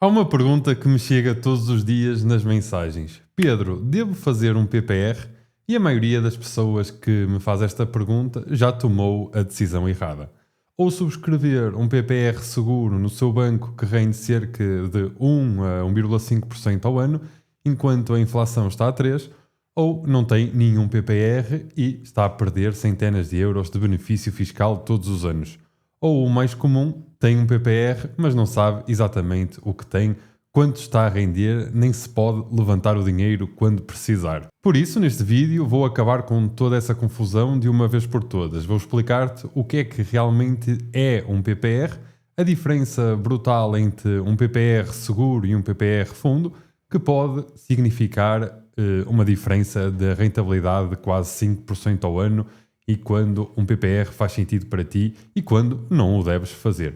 Há uma pergunta que me chega todos os dias nas mensagens. Pedro, devo fazer um PPR? E a maioria das pessoas que me faz esta pergunta já tomou a decisão errada. Ou subscrever um PPR seguro no seu banco que rende cerca de 1 a 1,5% ao ano, enquanto a inflação está a 3%, ou não tem nenhum PPR e está a perder centenas de euros de benefício fiscal todos os anos. Ou o mais comum, tem um PPR, mas não sabe exatamente o que tem, quanto está a render, nem se pode levantar o dinheiro quando precisar. Por isso, neste vídeo, vou acabar com toda essa confusão de uma vez por todas. Vou explicar-te o que é que realmente é um PPR, a diferença brutal entre um PPR seguro e um PPR fundo, que pode significar uma diferença de rentabilidade de quase 5% ao ano, e quando um PPR faz sentido para ti e quando não o deves fazer.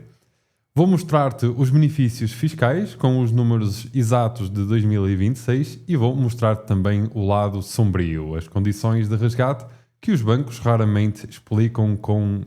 Vou mostrar-te os benefícios fiscais com os números exatos de 2026 e vou mostrar-te também o lado sombrio, as condições de resgate que os bancos raramente explicam com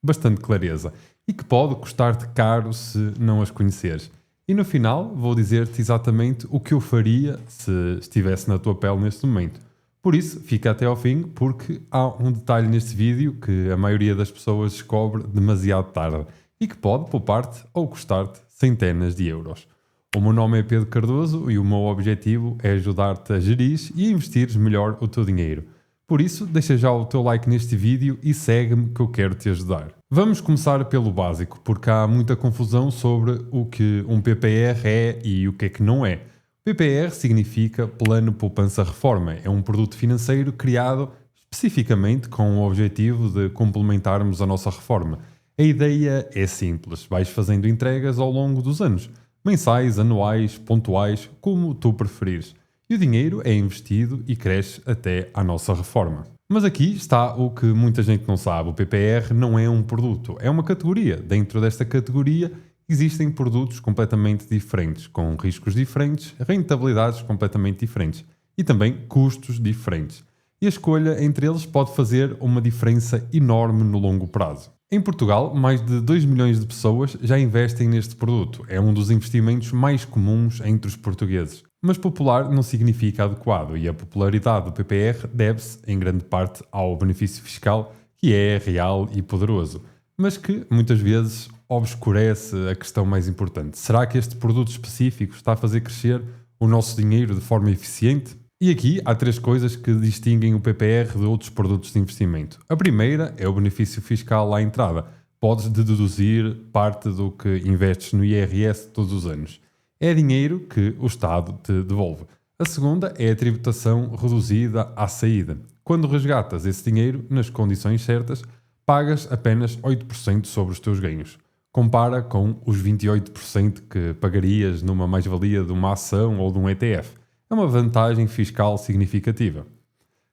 bastante clareza e que pode custar-te caro se não as conheceres. E no final vou dizer-te exatamente o que eu faria se estivesse na tua pele neste momento. Por isso, fica até ao fim, porque há um detalhe neste vídeo que a maioria das pessoas descobre demasiado tarde e que pode poupar-te ou custar-te centenas de euros. O meu nome é Pedro Cardoso e o meu objetivo é ajudar-te a gerir e a investires melhor o teu dinheiro. Por isso, deixa já o teu like neste vídeo e segue-me que eu quero te ajudar. Vamos começar pelo básico, porque há muita confusão sobre o que um PPR é e o que é que não é. PPR significa Plano Poupança Reforma. É um produto financeiro criado especificamente com o objetivo de complementarmos a nossa reforma. A ideia é simples. Vais fazendo entregas ao longo dos anos, mensais, anuais, pontuais, como tu preferires. E o dinheiro é investido e cresce até à nossa reforma. Mas aqui está o que muita gente não sabe. O PPR não é um produto, é uma categoria. Dentro desta categoria existem produtos completamente diferentes, com riscos diferentes, rentabilidades completamente diferentes e também custos diferentes. E a escolha entre eles pode fazer uma diferença enorme no longo prazo. Em Portugal, mais de 2 milhões de pessoas já investem neste produto. É um dos investimentos mais comuns entre os portugueses. Mas popular não significa adequado e a popularidade do PPR deve-se, em grande parte, ao benefício fiscal, que é real e poderoso, mas que muitas vezes obscurece a questão mais importante. Será que este produto específico está a fazer crescer o nosso dinheiro de forma eficiente? E aqui há 3 coisas que distinguem o PPR de outros produtos de investimento. A primeira é o benefício fiscal à entrada. Podes deduzir parte do que investes no IRS todos os anos. É dinheiro que o Estado te devolve. A segunda é a tributação reduzida à saída. Quando resgatas esse dinheiro nas condições certas, pagas apenas 8% sobre os teus ganhos. Compara com os 28% que pagarias numa mais-valia de uma ação ou de um ETF. É uma vantagem fiscal significativa.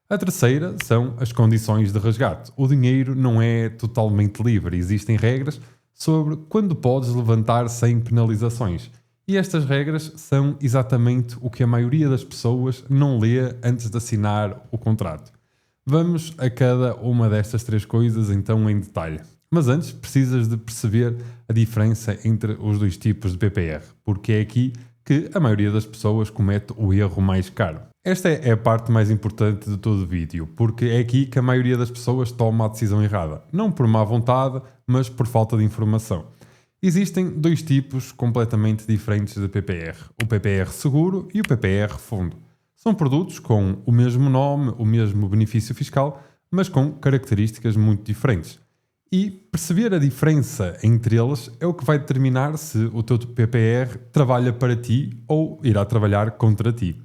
A terceira são as condições de resgate. O dinheiro não é totalmente livre. Existem regras sobre quando podes levantar sem penalizações. E estas regras são exatamente o que a maioria das pessoas não lê antes de assinar o contrato. Vamos a cada uma destas 3 coisas então em detalhe. Mas antes precisas de perceber a diferença entre os 2 tipos de PPR, porque é aqui que a maioria das pessoas comete o erro mais caro. Esta é a parte mais importante de todo o vídeo, porque é aqui que a maioria das pessoas toma a decisão errada. Não por má vontade, mas por falta de informação. Existem 2 tipos completamente diferentes de PPR, o PPR seguro e o PPR fundo. São produtos com o mesmo nome, o mesmo benefício fiscal, mas com características muito diferentes. E perceber a diferença entre eles é o que vai determinar se o teu PPR trabalha para ti ou irá trabalhar contra ti.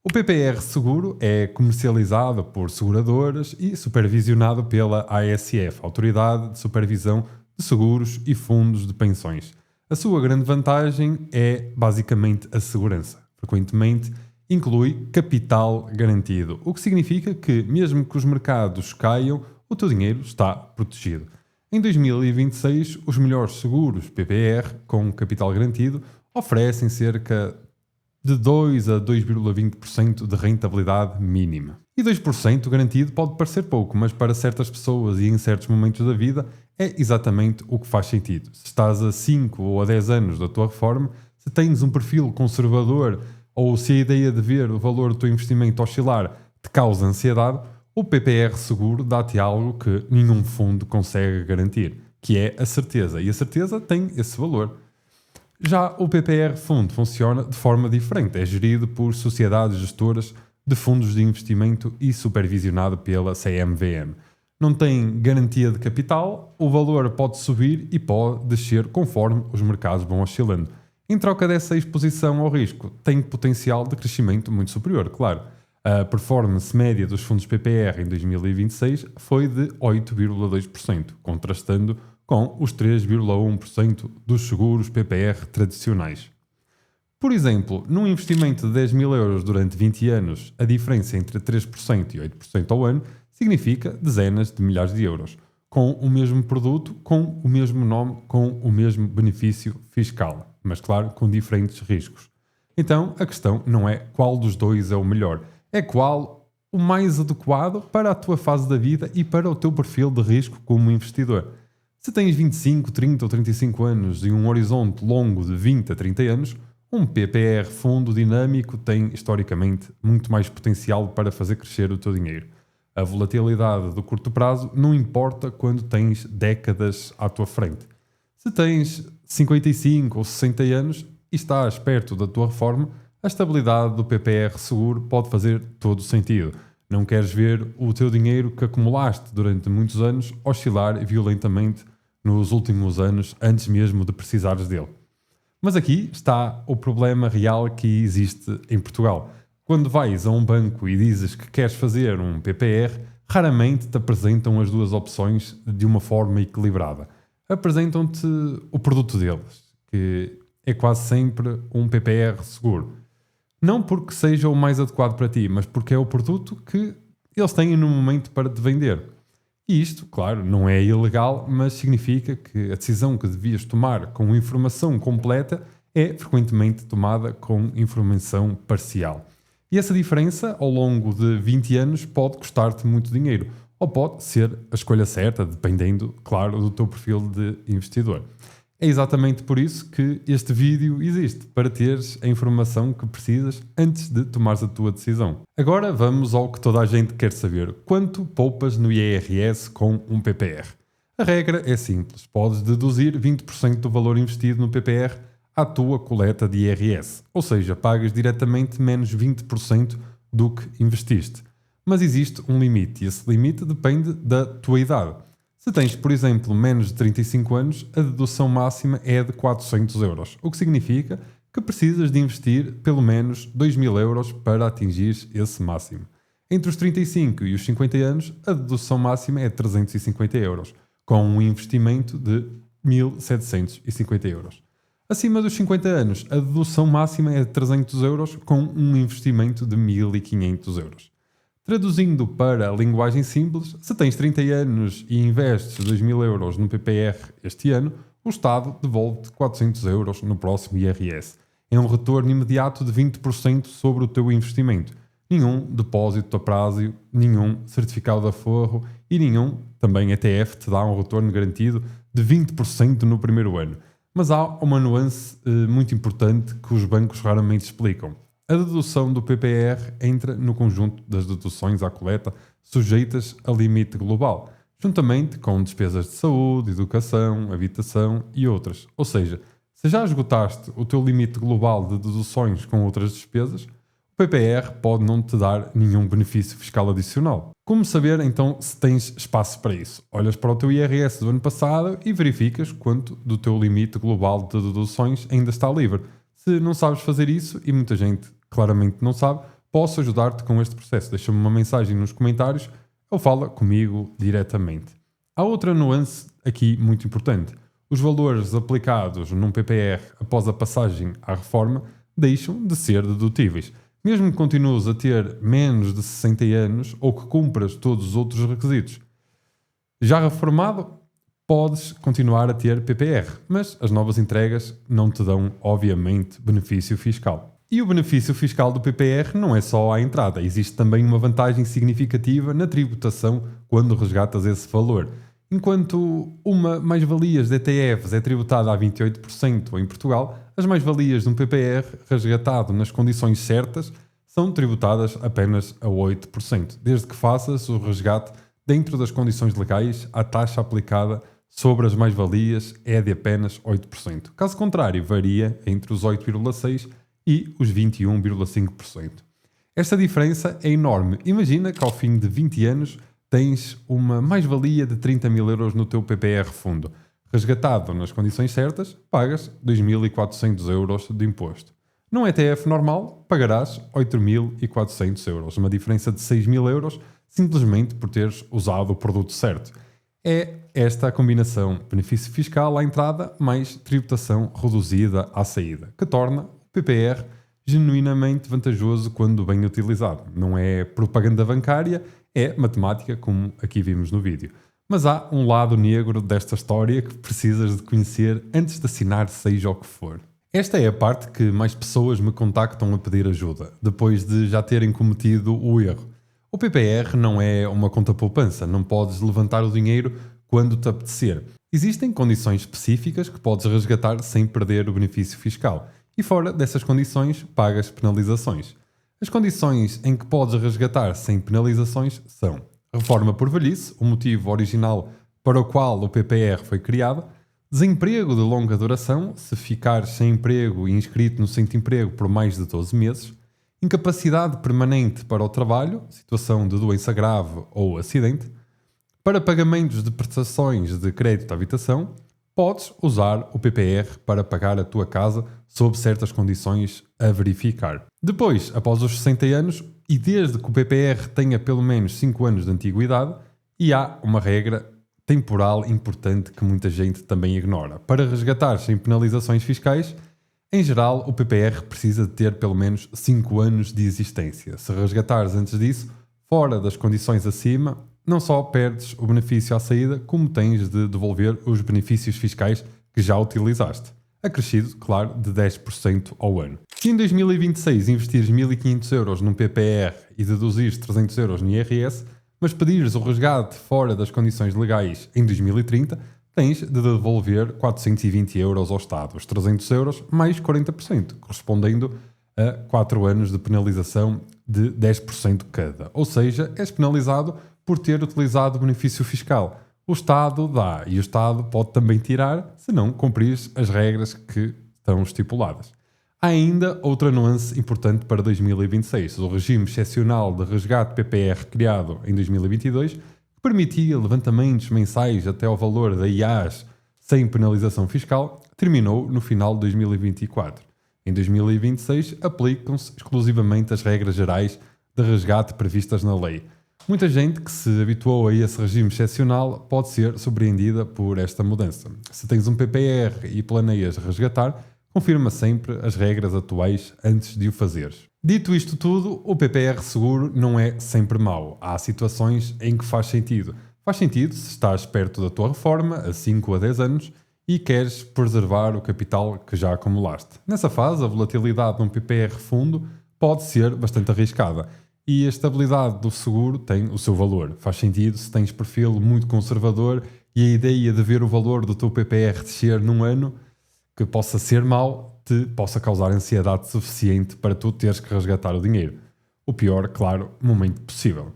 O PPR seguro é comercializado por seguradoras e supervisionado pela ASF, Autoridade de Supervisão de Seguros e Fundos de Pensões. A sua grande vantagem é basicamente a segurança. Frequentemente inclui capital garantido, o que significa que mesmo que os mercados caiam, o teu dinheiro está protegido. Em 2026, os melhores seguros PPR com capital garantido oferecem cerca de 2 a 2,20% de rentabilidade mínima. E 2% garantido pode parecer pouco, mas para certas pessoas e em certos momentos da vida é exatamente o que faz sentido. Se estás a 5 ou a 10 anos da tua reforma, se tens um perfil conservador ou se a ideia de ver o valor do teu investimento oscilar te causa ansiedade, o PPR seguro dá-te algo que nenhum fundo consegue garantir, que é a certeza. E a certeza tem esse valor. Já o PPR fundo funciona de forma diferente. É gerido por sociedades gestoras de fundos de investimento e supervisionado pela CMVM. Não tem garantia de capital, o valor pode subir e pode descer conforme os mercados vão oscilando. Em troca dessa exposição ao risco, tem potencial de crescimento muito superior, claro. A performance média dos fundos PPR em 2026 foi de 8,2%, contrastando com os 3,1% dos seguros PPR tradicionais. Por exemplo, num investimento de 10 mil euros durante 20 anos, a diferença entre 3% e 8% ao ano significa dezenas de milhares de euros, com o mesmo produto, com o mesmo nome, com o mesmo benefício fiscal, mas claro, com diferentes riscos. Então, a questão não é qual dos dois é o melhor, é qual o mais adequado para a tua fase da vida e para o teu perfil de risco como investidor. Se tens 25, 30 ou 35 anos e um horizonte longo de 20 a 30 anos, um PPR fundo dinâmico tem, historicamente, muito mais potencial para fazer crescer o teu dinheiro. A volatilidade do curto prazo não importa quando tens décadas à tua frente. Se tens 55 ou 60 anos e estás perto da tua reforma, a estabilidade do PPR seguro pode fazer todo o sentido. Não queres ver o teu dinheiro que acumulaste durante muitos anos oscilar violentamente nos últimos anos antes mesmo de precisares dele. Mas aqui está o problema real que existe em Portugal. Quando vais a um banco e dizes que queres fazer um PPR, raramente te apresentam as duas opções de uma forma equilibrada. Apresentam-te o produto deles, que é quase sempre um PPR seguro. Não porque seja o mais adequado para ti, mas porque é o produto que eles têm no momento para te vender. E isto, claro, não é ilegal, mas significa que a decisão que devias tomar com informação completa é frequentemente tomada com informação parcial. E essa diferença, ao longo de 20 anos, pode custar-te muito dinheiro, ou pode ser a escolha certa, dependendo, claro, do teu perfil de investidor. É exatamente por isso que este vídeo existe, para teres a informação que precisas antes de tomares a tua decisão. Agora vamos ao que toda a gente quer saber: quanto poupas no IRS com um PPR? A regra é simples, podes deduzir 20% do valor investido no PPR à tua coleta de IRS, ou seja, pagas diretamente menos 20% do que investiste. Mas existe um limite e esse limite depende da tua idade. Se tens, por exemplo, menos de 35 anos, a dedução máxima é de 400 euros, o que significa que precisas de investir pelo menos 2.000 euros para atingir esse máximo. Entre os 35 e os 50 anos, a dedução máxima é de 350 euros, com um investimento de 1.750 euros. Acima dos 50 anos, a dedução máxima é de 300 euros, com um investimento de 1.500 euros. Traduzindo para a linguagem simples, se tens 30 anos e investes 2.000 euros no PPR este ano, o Estado devolve-te 400 euros no próximo IRS. É um retorno imediato de 20% sobre o teu investimento. Nenhum depósito a prazo, nenhum certificado de aforro e nenhum, também ETF, te dá um retorno garantido de 20% no primeiro ano. Mas há uma nuance muito importante que os bancos raramente explicam. A dedução do PPR entra no conjunto das deduções à coleta sujeitas a limite global, juntamente com despesas de saúde, educação, habitação e outras. Ou seja, se já esgotaste o teu limite global de deduções com outras despesas, o PPR pode não te dar nenhum benefício fiscal adicional. Como saber então se tens espaço para isso? Olhas para o teu IRS do ano passado e verificas quanto do teu limite global de deduções ainda está livre. Se não sabes fazer isso, e muita gente claramente não sabe, posso ajudar-te com este processo. Deixa-me uma mensagem nos comentários ou fala comigo diretamente. Há outra nuance aqui muito importante. Os valores aplicados num PPR após a passagem à reforma deixam de ser dedutíveis. Mesmo que continues a ter menos de 60 anos ou que cumpras todos os outros requisitos. Já reformado, podes continuar a ter PPR, mas as novas entregas não te dão, obviamente, benefício fiscal. E o benefício fiscal do PPR não é só à entrada, existe também uma vantagem significativa na tributação quando resgatas esse valor. Enquanto uma mais-valias de ETFs é tributada a 28% em Portugal, as mais-valias de um PPR resgatado nas condições certas são tributadas apenas a 8%, desde que faças o resgate dentro das condições legais. A taxa aplicada sobre as mais-valias é de apenas 8%. Caso contrário, varia entre os 8,6% e os 21,5%. Esta diferença é enorme. Imagina que ao fim de 20 anos tens uma mais-valia de 30 mil euros no teu PPR fundo. Resgatado nas condições certas, pagas 2.400 euros de imposto. Num ETF normal, pagarás 8.400 euros, uma diferença de 6.000 euros, simplesmente por teres usado o produto certo. É esta a combinação benefício fiscal à entrada mais tributação reduzida à saída, que torna o PPR genuinamente vantajoso quando bem utilizado. Não é propaganda bancária, é matemática, como aqui vimos no vídeo. Mas há um lado negro desta história que precisas de conhecer antes de assinar seja o que for. Esta é a parte que mais pessoas me contactam a pedir ajuda, depois de já terem cometido o erro. O PPR não é uma conta poupança, não podes levantar o dinheiro quando te apetecer. Existem condições específicas que podes resgatar sem perder o benefício fiscal. E fora dessas condições, pagas penalizações. As condições em que podes resgatar sem penalizações são: reforma por velhice, o motivo original para o qual o PPR foi criado; desemprego de longa duração, se ficares sem emprego e inscrito no centro-emprego por mais de 12 meses; incapacidade permanente para o trabalho, situação de doença grave ou acidente; para pagamentos de prestações de crédito à habitação, podes usar o PPR para pagar a tua casa sob certas condições a verificar. Depois, após os 60 anos, e desde que o PPR tenha pelo menos 5 anos de antiguidade, e há uma regra temporal importante que muita gente também ignora. Para resgatar sem penalizações fiscais, em geral, o PPR precisa de ter pelo menos 5 anos de existência. Se resgatares antes disso, fora das condições acima, não só perdes o benefício à saída, como tens de devolver os benefícios fiscais que já utilizaste. Acrescido, claro, de 10% ao ano. Se em 2026 investires 1.500 euros num PPR e deduzires 300 euros no IRS, mas pedires o resgate fora das condições legais em 2030, tens de devolver 420 euros ao Estado, os 300 euros mais 40%, correspondendo a 4 anos de penalização de 10% cada. Ou seja, és penalizado por ter utilizado o benefício fiscal. O Estado dá e o Estado pode também tirar se não cumprires as regras que estão estipuladas. Há ainda outra nuance importante para 2026. O regime excepcional de resgate PPR criado em 2022, que permitia levantamentos mensais até ao valor da IAS sem penalização fiscal, terminou no final de 2024. Em 2026 aplicam-se exclusivamente as regras gerais de resgate previstas na lei. Muita gente que se habituou a esse regime excepcional pode ser surpreendida por esta mudança. Se tens um PPR e planeias resgatar, confirma sempre as regras atuais antes de o fazeres. Dito isto tudo, o PPR seguro não é sempre mau. Há situações em que faz sentido. Faz sentido se estás perto da tua reforma, a 5 a 10 anos, e queres preservar o capital que já acumulaste. Nessa fase, a volatilidade de um PPR fundo pode ser bastante arriscada. E a estabilidade do seguro tem o seu valor. Faz sentido se tens perfil muito conservador e a ideia de ver o valor do teu PPR descer num ano que possa ser mau, te possa causar ansiedade suficiente para tu teres que resgatar o dinheiro. O pior, claro, momento possível.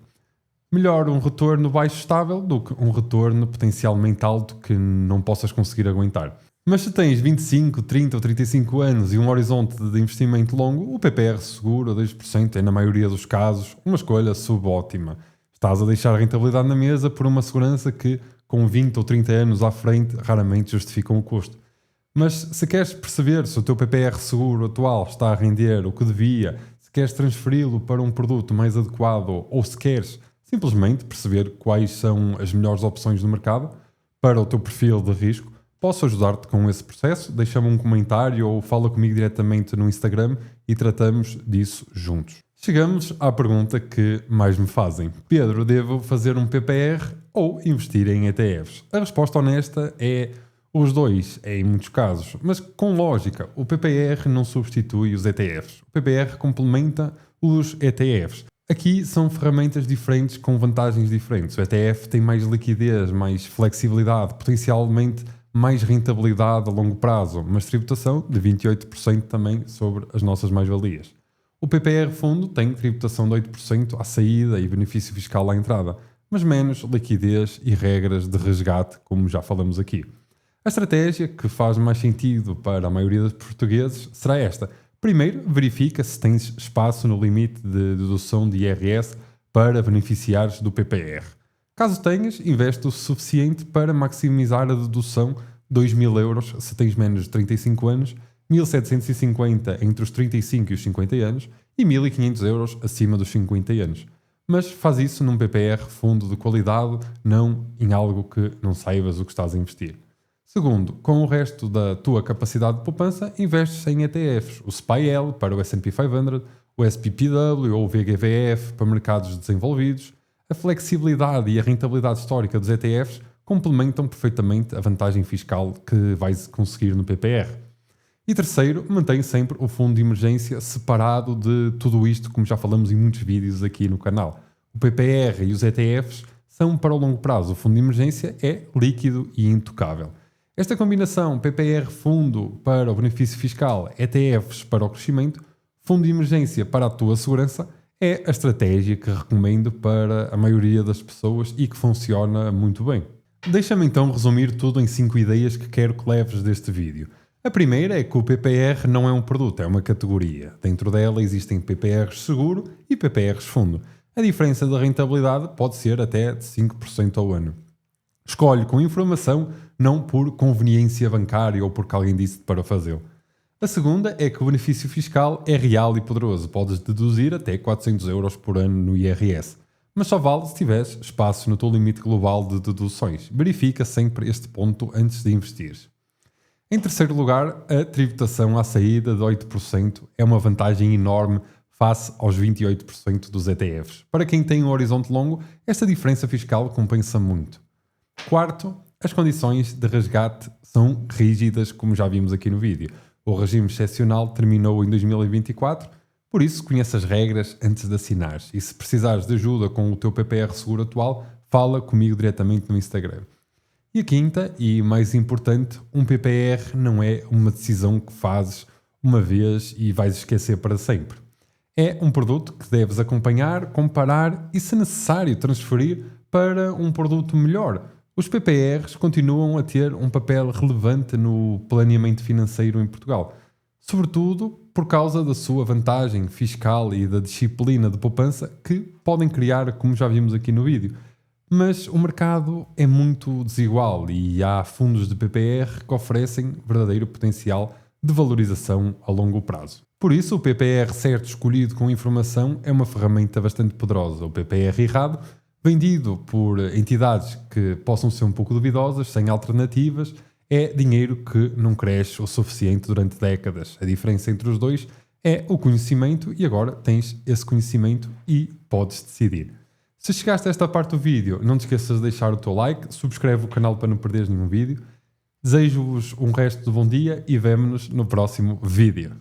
Melhor um retorno baixo estável do que um retorno potencialmente alto que não possas conseguir aguentar. Mas se tens 25, 30 ou 35 anos e um horizonte de investimento longo, o PPR seguro a 2% é, na maioria dos casos, uma escolha subótima. Estás a deixar a rentabilidade na mesa por uma segurança que, com 20 ou 30 anos à frente, raramente justificam o custo. Mas se queres perceber se o teu PPR seguro atual está a render o que devia, se queres transferi-lo para um produto mais adequado ou se queres simplesmente perceber quais são as melhores opções no mercado para o teu perfil de risco, posso ajudar-te com esse processo. Deixa-me um comentário ou fala comigo diretamente no Instagram e tratamos disso juntos. Chegamos à pergunta que mais me fazem. Pedro, devo fazer um PPR ou investir em ETFs? A resposta honesta é os dois, em muitos casos. Mas com lógica, o PPR não substitui os ETFs. O PPR complementa os ETFs. Aqui são ferramentas diferentes com vantagens diferentes. O ETF tem mais liquidez, mais flexibilidade, potencialmente mais rentabilidade a longo prazo, mas tributação de 28% também sobre as nossas mais-valias. O PPR fundo tem tributação de 8% à saída e benefício fiscal à entrada, mas menos liquidez e regras de resgate, como já falamos aqui. A estratégia que faz mais sentido para a maioria dos portugueses será esta. Primeiro, verifica se tens espaço no limite de dedução de IRS para beneficiares do PPR. Caso tenhas, investe o suficiente para maximizar a dedução de 2.000 euros se tens menos de 35 anos, 1.750 entre os 35 e os 50 anos e 1.500 euros acima dos 50 anos. Mas faz isso num PPR fundo de qualidade, não em algo que não saibas o que estás a investir. Segundo, com o resto da tua capacidade de poupança, investes em ETFs, o SPY para o S&P 500, o SPPW ou o VGVF para mercados desenvolvidos. A flexibilidade e a rentabilidade histórica dos ETFs complementam perfeitamente a vantagem fiscal que vais conseguir no PPR. E terceiro, mantém sempre o fundo de emergência separado de tudo isto, como já falamos em muitos vídeos aqui no canal. O PPR e os ETFs são para o longo prazo. O fundo de emergência é líquido e intocável. Esta combinação PPR fundo para o benefício fiscal, ETFs para o crescimento, fundo de emergência para a tua segurança, é a estratégia que recomendo para a maioria das pessoas e que funciona muito bem. Deixa-me então resumir tudo em 5 ideias que quero que leves deste vídeo. A primeira é que o PPR não é um produto, é uma categoria. Dentro dela existem PPRs seguro e PPRs fundo. A diferença da rentabilidade pode ser até de 5% ao ano. Escolhe com informação, não por conveniência bancária ou porque alguém disse para fazê-lo. A segunda é que o benefício fiscal é real e poderoso. Podes deduzir até 400 euros por ano no IRS. Mas só vale se tiveres espaço no teu limite global de deduções. Verifica sempre este ponto antes de investir. Em terceiro lugar, a tributação à saída de 8% é uma vantagem enorme face aos 28% dos ETFs. Para quem tem um horizonte longo, esta diferença fiscal compensa muito. Quarto, as condições de resgate são rígidas, como já vimos aqui no vídeo. O regime excepcional terminou em 2024, por isso conhece as regras antes de assinares. E se precisares de ajuda com o teu PPR seguro atual, fala comigo diretamente no Instagram. E a quinta, e mais importante, um PPR não é uma decisão que fazes uma vez e vais esquecer para sempre. É um produto que deves acompanhar, comparar e, se necessário, transferir para um produto melhor. Os PPRs continuam a ter um papel relevante no planeamento financeiro em Portugal, sobretudo por causa da sua vantagem fiscal e da disciplina de poupança que podem criar, como já vimos aqui no vídeo. Mas o mercado é muito desigual e há fundos de PPR que oferecem verdadeiro potencial de valorização a longo prazo. Por isso, o PPR certo escolhido com informação é uma ferramenta bastante poderosa. O PPR errado, vendido por entidades que possam ser um pouco duvidosas, sem alternativas, é dinheiro que não cresce o suficiente durante décadas. A diferença entre os dois é o conhecimento e agora tens esse conhecimento e podes decidir. Se chegaste a esta parte do vídeo, não te esqueças de deixar o teu like, subscreve o canal para não perderes nenhum vídeo. Desejo-vos um resto de bom dia e vemo-nos no próximo vídeo.